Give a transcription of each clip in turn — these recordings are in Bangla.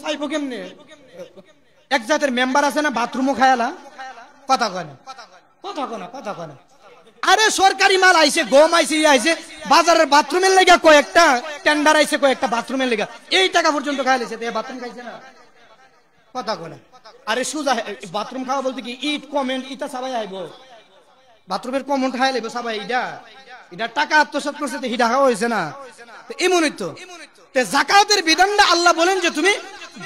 চাইবো কেমনে? এক জাতের মেম্বার আছে না বাথরুমও খায়ালা, কথা কয় না, কথা কয় না, কথা কয় না। আরে সরকারি মাল আইছে, গম আইছে, আইছে বাজারের বাথরুমের লেগা কয়েকটা টেন্ডার আইছে, কয়েকটা বাথরুমের লেগা এই টাকা পর্যন্ত খাইলেছে, বাথরুম খাইছে না, কথা কয় না। আরে সুজা বাথরুম খাওয়া বলতে কি ইট কমেন্ট ইটা সবাই আইব, বাথরুমের কমেন্ট খাই লাগবে সবাই, এটা টাকা আত্মসাৎ করছে তো হিডা খাওয়া হয়েছে না, এমনই তো। যাকাতের বিধানটা আল্লাহ বলেন যে তুমি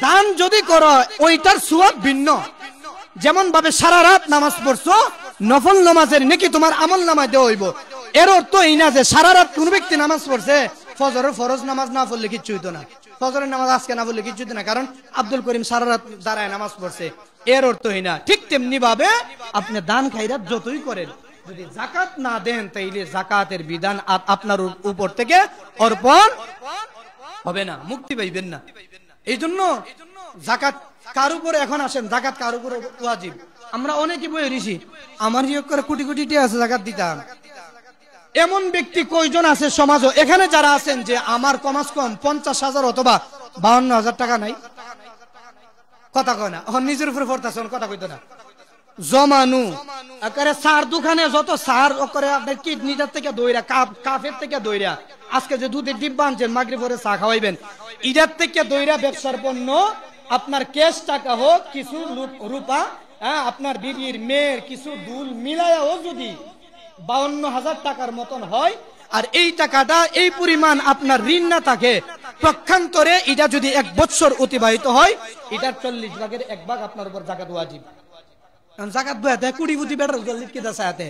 দান যদি করো ওইটার সুয়াব ভিন্ন। যেমন ভাবে সারা রাত নামাজ পড়ছো, নফল নামাজের নাকি তোমার আমল নামায় দেওয়া হইব। এর অর্থ এই না যে সারা রাত কোন ব্যক্তি নামাজ পড়ছে ফজরের ফরজ নামাজ না পড়লে কিচ্ছু হইতো না, ফজরের নামাজ আজকে না পড়লে কিচ্ছু হইতো না, কারণ আব্দুল করিম সারা রাত দাঁড়ায় নামাজ পড়ছে, এর অর্থ এই না। ঠিক তেমনি ভাবে আপনি দান খাইরাত যতই করেন, যদি যাকাত না দেন তাইলে যাকাতের বিধান আপনার উপর থেকে অর্পণ হবে না, মুক্তি পাইবেন না। এই জন্য যাকাত কার উপরে, এখন আসেন যাকাত কার উপরে ওয়াজিব? আমরা অনেকে বই ঋষি আমার ইয়োগ করে কোটি কোটি টাকা আছে যাকাত দিতাম, এমন ব্যক্তি কয়জন আছে সমাজও? এখানে যারা আছেন যে আমার কমাস কম 50,000 অথবা 52,000 টাকা নাই, কথা কয় না, নিজের উপরে পড়তেছেন, কথা কইতো না। জমানু আকারে সার দোকানে যত সার করে আপনার কিডনিটার থেকে দইরা, কাফের থেকে দইরা, আজকে যে দুধের ডিব্বা আনছেন মাগরিব পরে চা খাওয়াইবেন, ইটার থেকে দইরা ব্যবসার পণ্য, আপনার ক্যাশ টাকা হোক, কিছু রূপা, আপনার বিবির মেয়ের কিছু দুল মিলায়াও যদি 52,000 টাকার মতন হয়, আর এই টাকাটা এই পরিমাণ আপনার ঋণ না থাকে, পক্ষান্তরে এটা যদি 1 বছর অতিবাহিত হয়, এটার 40 ভাগের 1 ভাগ আপনার উপর যাকাত ওয়াজিব। জাকাত বয়াতে কুড়ি বুদ্ধি বেটার কি দাসাতে